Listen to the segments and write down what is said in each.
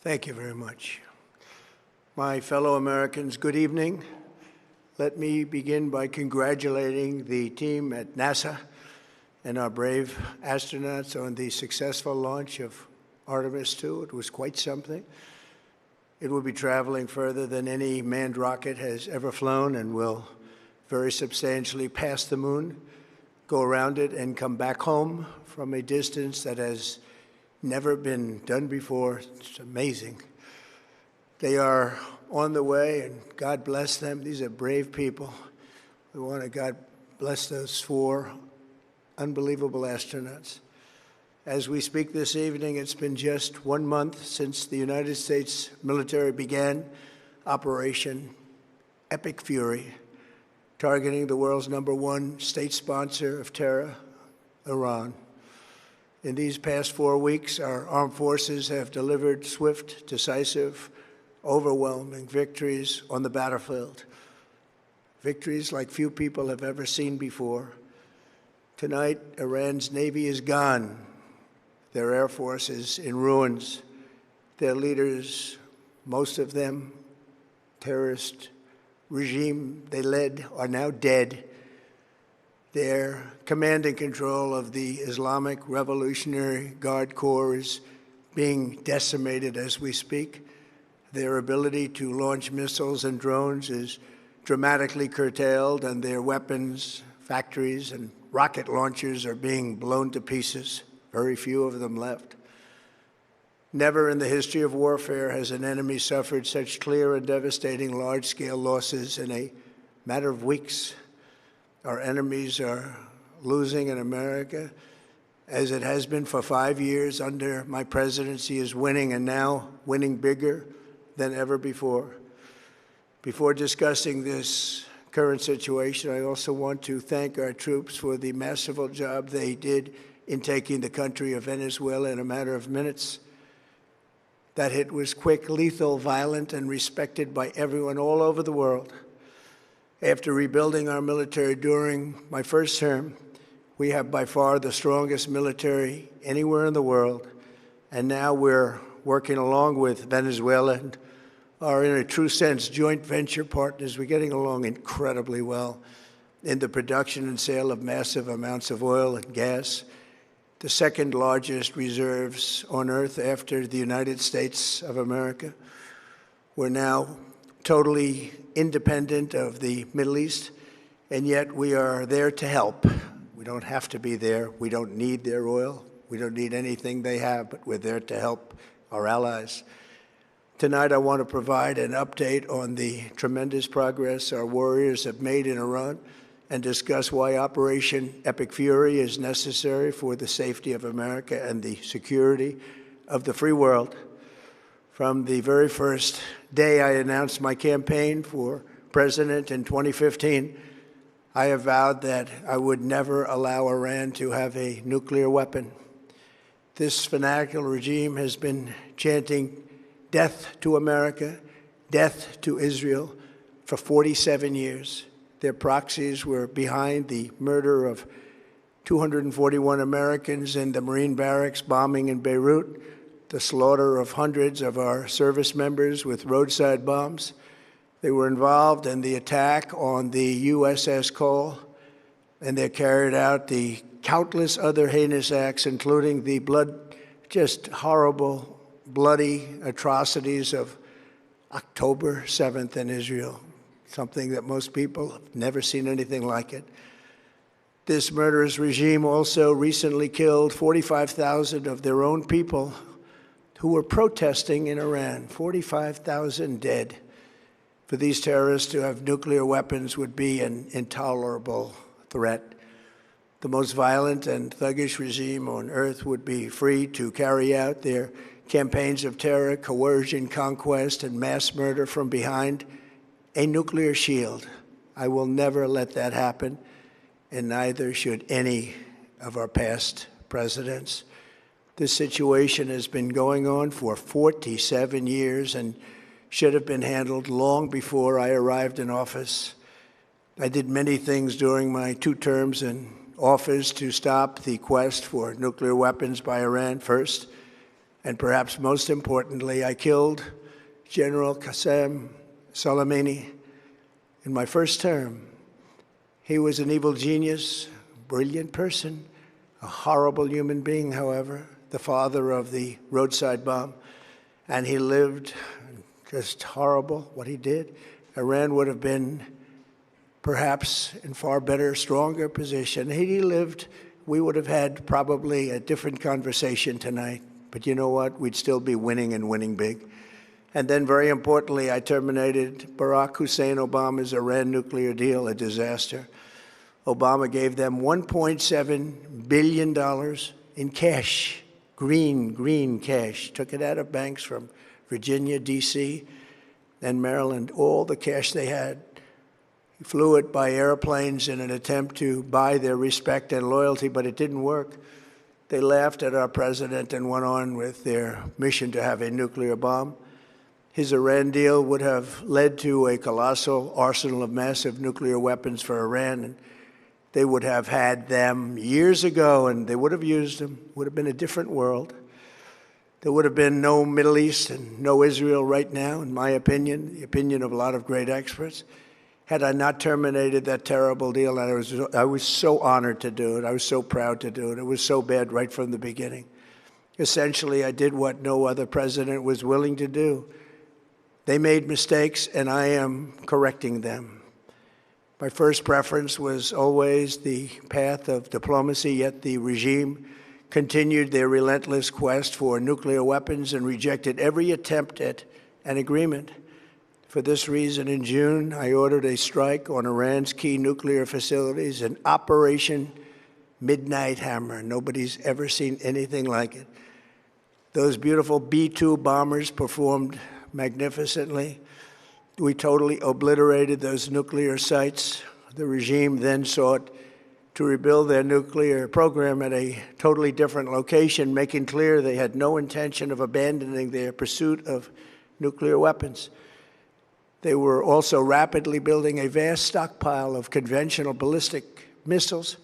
Thank you very much. My fellow Americans, good evening. Let me begin by congratulating the team at NASA and our brave astronauts on the successful launch of Artemis II. It was quite something. It will be traveling further than any manned rocket has ever flown and will very substantially pass the moon, go around it, and come back home from a distance that has never been done before. It's amazing. They are on the way, and God bless them. These are brave people. We want to God bless those 4 unbelievable astronauts. As we speak this evening, it's been just 1 month since the United States military began Operation Epic Fury, targeting the world's #1 state sponsor of terror, Iran. In these past 4 weeks, our armed forces have delivered swift, decisive, overwhelming victories on the battlefield, victories like few people have ever seen before. Tonight, Iran's Navy is gone. Their Air Force is in ruins. Their leaders, most of them terrorist regime they led, are now dead. Their command and control of the Islamic Revolutionary Guard Corps is being decimated as we speak. Their ability to launch missiles and drones is dramatically curtailed, and their weapons, factories, and rocket launchers are being blown to pieces. Very few of them left. Never in the history of warfare has an enemy suffered such clear and devastating large-scale losses in a matter of weeks. Our enemies are losing, and America, as it has been for 5 years under my presidency, is winning, and now winning bigger than ever before. Before discussing this current situation, I also want to thank our troops for the masterful job they did in taking the country of Venezuela in a matter of minutes. That hit was quick, lethal, violent, and respected by everyone all over the world. After rebuilding our military during my first term, we have by far the strongest military anywhere in the world. And now we're working along with Venezuela and are, in a true sense, joint venture partners. We're getting along incredibly well in the production and sale of massive amounts of oil and gas, the second largest reserves on earth after the United States of America. We're now totally independent of the Middle East, and yet we are there to help. We don't have to be there. We don't need their oil. We don't need anything they have, but we're there to help our allies. Tonight, I want to provide an update on the tremendous progress our warriors have made in Iran and discuss why Operation Epic Fury is necessary for the safety of America and the security of the free world. From the very first day I announced my campaign for president in 2015, I have vowed that I would never allow Iran to have a nuclear weapon. This fanatical regime has been chanting death to America, death to Israel for 47 years. Their proxies were behind the murder of 241 Americans in the Marine barracks bombing in Beirut, the slaughter of hundreds of our service members with roadside bombs. They were involved in the attack on the USS Cole, and they carried out the countless other heinous acts, including the just horrible, bloody atrocities of October 7th in Israel, something that most people have never seen anything like it. This murderous regime also recently killed 45,000 of their own people who were protesting in Iran. 45,000 dead. For these terrorists to have nuclear weapons would be an intolerable threat. The most violent and thuggish regime on earth would be free to carry out their campaigns of terror, coercion, conquest, and mass murder from behind a nuclear shield. I will never let that happen, and neither should any of our past presidents. This situation has been going on for 47 years and should have been handled long before I arrived in office. I did many things during my 2 terms in office to stop the quest for nuclear weapons by Iran first, And perhaps most importantly, I killed General Qasem Soleimani in my first term. He was an evil genius, brilliant person, a horrible human being, however, the father of the roadside bomb. And he lived just horrible what he did. Iran would have been perhaps in far better, stronger position. Had he lived, we would have had probably a different conversation tonight. But you know what? We'd still be winning and winning big. And then, very importantly, I terminated Barack Hussein Obama's Iran nuclear deal, a disaster. Obama gave them $1.7 billion in cash, green cash. Took it out of banks from Virginia, D.C., and Maryland, all the cash they had. He flew it by airplanes in an attempt to buy their respect and loyalty, but it didn't work. They laughed at our president and went on with their mission to have a nuclear bomb. His Iran deal would have led to a colossal arsenal of massive nuclear weapons for Iran, and they would have had them years ago, and they would have used them. It would have been a different world. There would have been no Middle East and no Israel right now, in my opinion, the opinion of a lot of great experts, had I not terminated that terrible deal. And I was so honored to do it. I was so proud to do it. It was so bad right from the beginning. Essentially, I did what no other president was willing to do. They made mistakes, and I am correcting them. My first preference was always the path of diplomacy, yet the regime continued their relentless quest for nuclear weapons and rejected every attempt at an agreement. For this reason, in June, I ordered a strike on Iran's key nuclear facilities, an Operation Midnight Hammer. Nobody's ever seen anything like it. Those beautiful B-2 bombers performed magnificently. We totally obliterated those nuclear sites. The regime then sought to rebuild their nuclear program at a totally different location, making clear they had no intention of abandoning their pursuit of nuclear weapons. They were also rapidly building a vast stockpile of conventional ballistic missiles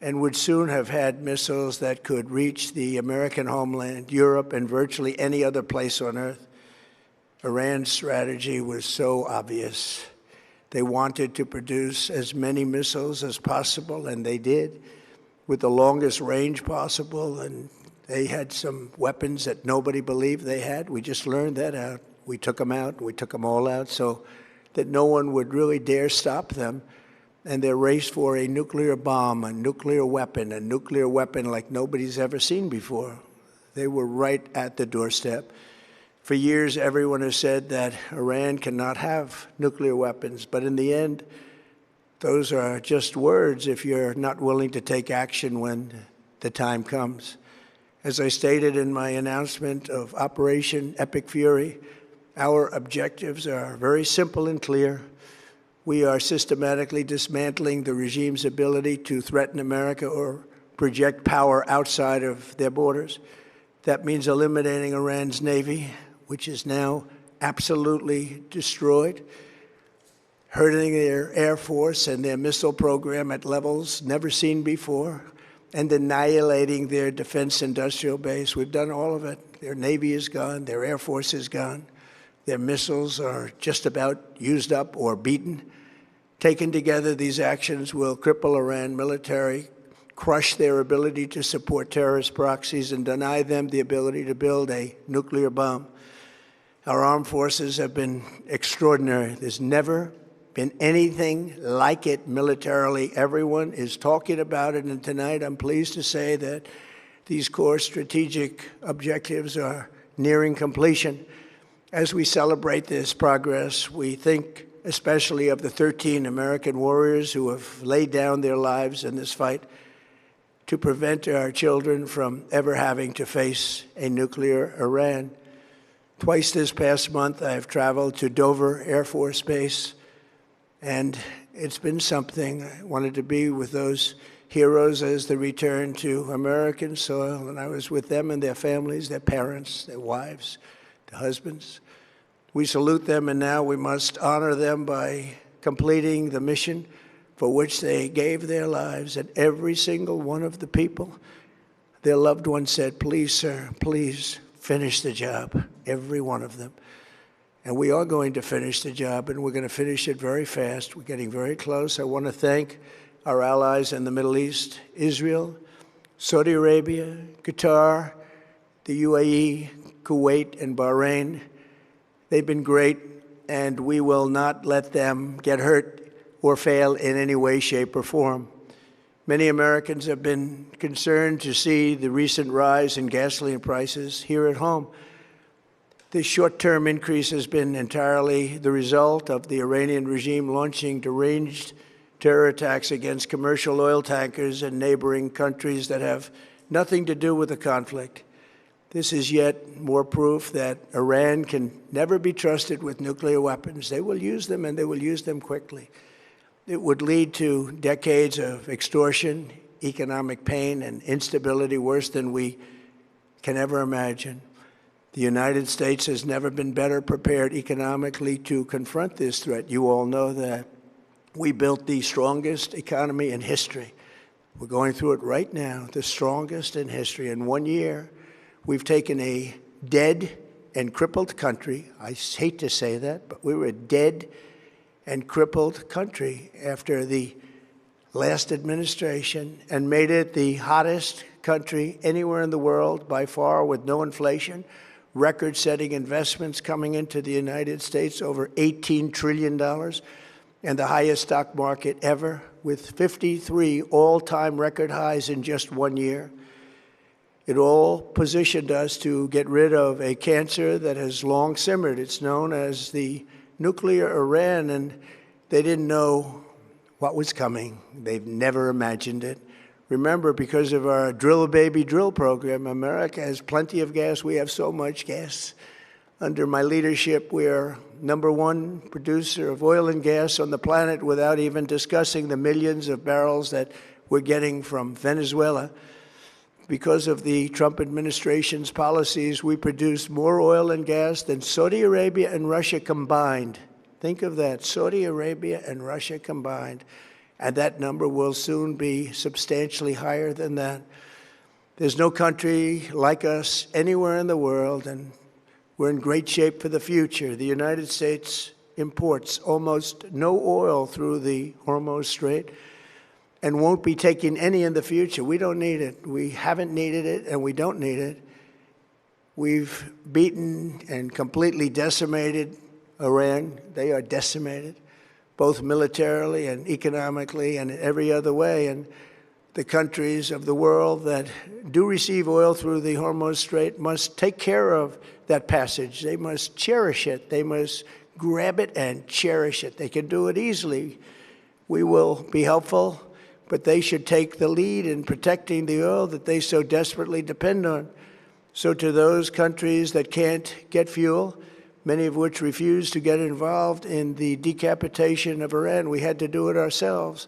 and would soon have had missiles that could reach the American homeland, Europe, and virtually any other place on Earth. Iran's strategy was so obvious. They wanted to produce as many missiles as possible, and they did, with the longest range possible. And they had some weapons that nobody believed they had. We just learned that out. We took them out. We took them all out so that no one would really dare stop them. And their race for a nuclear bomb, a nuclear weapon like nobody's ever seen before. They were right at the doorstep. For years, everyone has said that Iran cannot have nuclear weapons, but in the end, those are just words if you're not willing to take action when the time comes. As I stated in my announcement of Operation Epic Fury, our objectives are very simple and clear. We are systematically dismantling the regime's ability to threaten America or project power outside of their borders. That means eliminating Iran's Navy, which is now absolutely destroyed, hurting their Air Force and their missile program at levels never seen before, and annihilating their defense industrial base. We've done all of it. Their Navy is gone. Their Air Force is gone. Their missiles are just about used up or beaten. Taken together, these actions will cripple Iran military, crush their ability to support terrorist proxies, and deny them the ability to build a nuclear bomb. Our armed forces have been extraordinary. There's never been anything like it militarily. Everyone is talking about it, and tonight I'm pleased to say that these core strategic objectives are nearing completion. As we celebrate this progress, we think especially of the 13 American warriors who have laid down their lives in this fight to prevent our children from ever having to face a nuclear Iran. Twice this past month, I have traveled to Dover Air Force Base, and it's been something. I wanted to be with those heroes as they return to American soil, and I was with them and their families, their parents, their wives, their husbands. We salute them, and now we must honor them by completing the mission for which they gave their lives. And every single one of the people, their loved ones said, "Please, sir, please finish the job, every one of them. And we are going to finish the job, and we're going to finish it very fast. We're getting very close. I want to thank our allies in the Middle East, Israel, Saudi Arabia, Qatar, the UAE, Kuwait, and Bahrain. They've been great, and we will not let them get hurt or fail in any way, shape, or form. Many Americans have been concerned to see the recent rise in gasoline prices here at home. This short-term increase has been entirely the result of the Iranian regime launching deranged terror attacks against commercial oil tankers in neighboring countries that have nothing to do with the conflict. This is yet more proof that Iran can never be trusted with nuclear weapons. They will use them, and they will use them quickly. It would lead to decades of extortion, economic pain, and instability worse than we can ever imagine. The United States has never been better prepared economically to confront this threat. You all know that. We built the strongest economy in history. We're going through it right now, the strongest in history. In 1 year, we've taken a dead and crippled country. I hate to say that, but we were a dead and crippled country after the last administration and made it the hottest country anywhere in the world by far, with no inflation, record-setting investments coming into the United States, over $18 trillion, and the highest stock market ever, with 53 all-time record highs in just 1 year. It all positioned us to get rid of a cancer that has long simmered. It's known as the nuclear Iran, and they didn't know what was coming. They've never imagined it. Remember, because of our Drill Baby Drill program, America has plenty of gas. We have so much gas. Under my leadership, we are #1 producer of oil and gas on the planet, without even discussing the millions of barrels that we're getting from Venezuela. Because of the Trump administration's policies, we produce more oil and gas than Saudi Arabia and Russia combined. Think of that, Saudi Arabia and Russia combined. And that number will soon be substantially higher than that. There's no country like us anywhere in the world, and we're in great shape for the future. The United States imports almost no oil through the Hormuz Strait and won't be taking any in the future. We don't need it. We haven't needed it, and we don't need it. We've beaten and completely decimated Iran. They are decimated, both militarily and economically and in every other way. And the countries of the world that do receive oil through the Hormuz Strait must take care of that passage. They must cherish it. They must grab it and cherish it. They can do it easily. We will be helpful, but they should take the lead in protecting the oil that they so desperately depend on. So to those countries that can't get fuel, many of which refuse to get involved in the decapitation of Iran, we had to do it ourselves.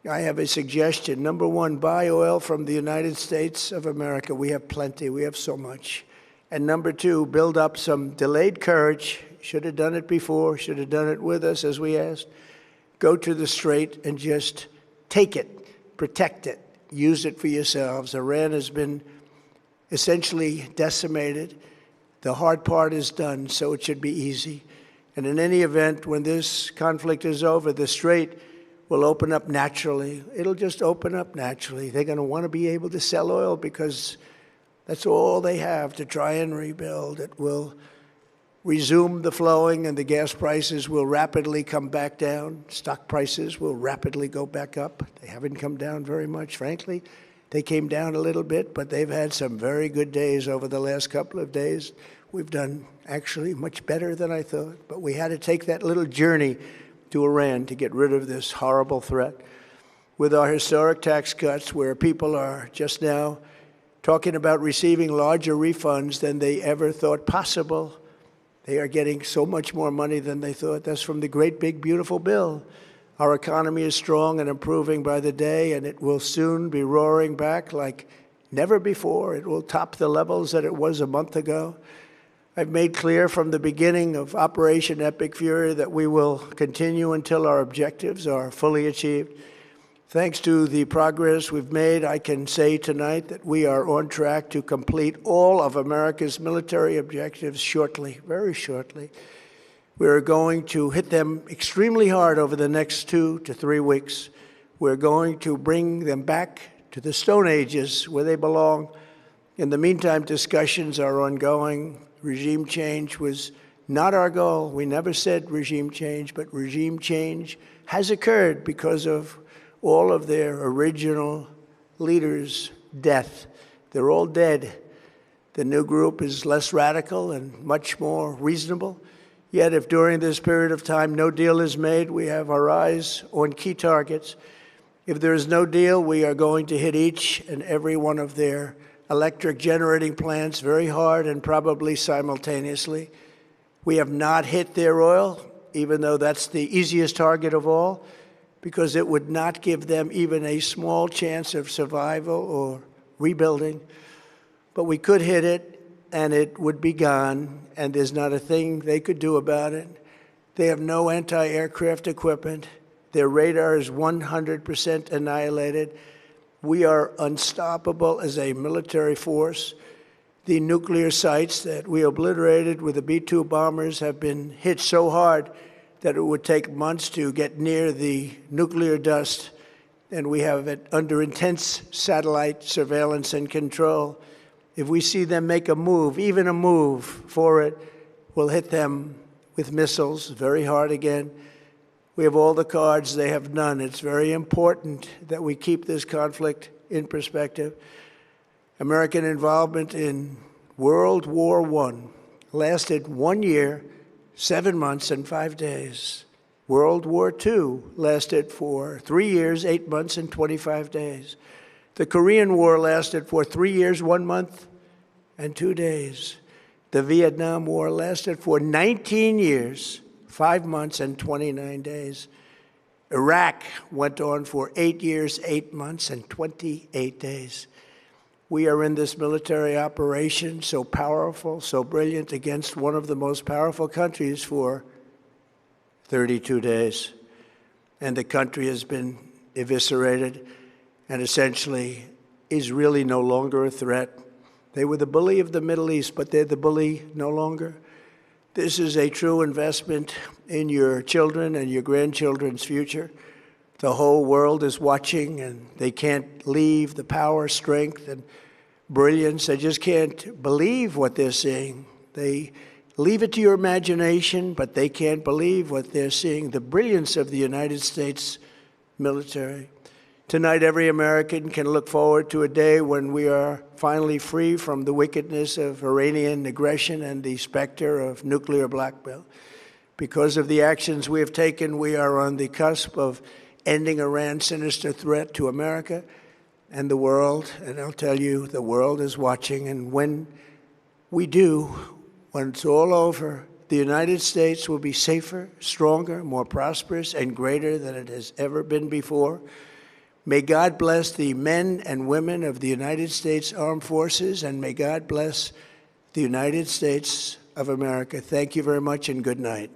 I have a suggestion. #1, buy oil from the United States of America. We have plenty. We have so much. And #2, build up some delayed courage. Should have done it before. Should have done it with us, as we asked. Go to the Strait and just take it, protect it, use it for yourselves. Iran has been essentially decimated. The hard part is done, so it should be easy. And in any event, when this conflict is over, the Strait will open up naturally. It'll just open up naturally. They're going to want to be able to sell oil because that's all they have to try and rebuild. It will resume the flowing, and the gas prices will rapidly come back down. Stock prices will rapidly go back up. They haven't come down very much, frankly. They came down a little bit, but they've had some very good days over the last couple of days. We've done actually much better than I thought, but we had to take that little journey to Iran to get rid of this horrible threat. With our historic tax cuts, where people are just now talking about receiving larger refunds than they ever thought possible, they are getting so much more money than they thought. That's from the great, big, beautiful bill. Our economy is strong and improving by the day, and it will soon be roaring back like never before. It will top the levels that it was a month ago. I've made clear from the beginning of Operation Epic Fury that we will continue until our objectives are fully achieved. Thanks to the progress we've made, I can say tonight that we are on track to complete all of America's military objectives shortly, very shortly. We're going to hit them extremely hard over the next 2 to 3 weeks. We're going to bring them back to the Stone Ages where they belong. In the meantime, discussions are ongoing. Regime change was not our goal. We never said regime change, but regime change has occurred because of all of their original leaders' death. They're all dead. The new group is less radical and much more reasonable. Yet if during this period of time no deal is made, we have our eyes on key targets. If there is no deal, we are going to hit each and every one of their electric generating plants very hard and probably simultaneously. We have not hit their oil, even though that's the easiest target of all, because it would not give them even a small chance of survival or rebuilding. But we could hit it, and it would be gone, and there's not a thing they could do about it. They have no anti-aircraft equipment. Their radar is 100% annihilated. We are unstoppable as a military force. The nuclear sites that we obliterated with the B-2 bombers have been hit so hard that it would take months to get near the nuclear dust, and we have it under intense satellite surveillance and control. If we see them make a move, even a move for it, we'll hit them with missiles very hard again. We have all the cards, they have none. It's very important that we keep this conflict in perspective. American involvement in World War I lasted 1 year, 7 months, and 5 days. World War II lasted for 3 years, 8 months, and 25 days. The Korean War lasted for 3 years, 1 month, and 2 days. The Vietnam War lasted for 19 years, 5 months, and 29 days. Iraq went on for 8 years, 8 months, and 28 days. We are in this military operation so powerful, so brilliant, against one of the most powerful countries for 32 days. And the country has been eviscerated and essentially is really no longer a threat. They were the bully of the Middle East, but they're the bully no longer. This is a true investment in your children and your grandchildren's future. The whole world is watching, and they can't leave the power, strength, and brilliance. They just can't believe what they're seeing. They leave it to your imagination, but they can't believe what they're seeing, the brilliance of the United States military. Tonight, every American can look forward to a day when we are finally free from the wickedness of Iranian aggression and the specter of nuclear blackmail. Because of the actions we have taken, we are on the cusp of ending Iran's sinister threat to America and the world. And I'll tell you, the world is watching. And when we do, when it's all over, the United States will be safer, stronger, more prosperous, and greater than it has ever been before. May God bless the men and women of the United States Armed Forces, and may God bless the United States of America. Thank you very much, and good night.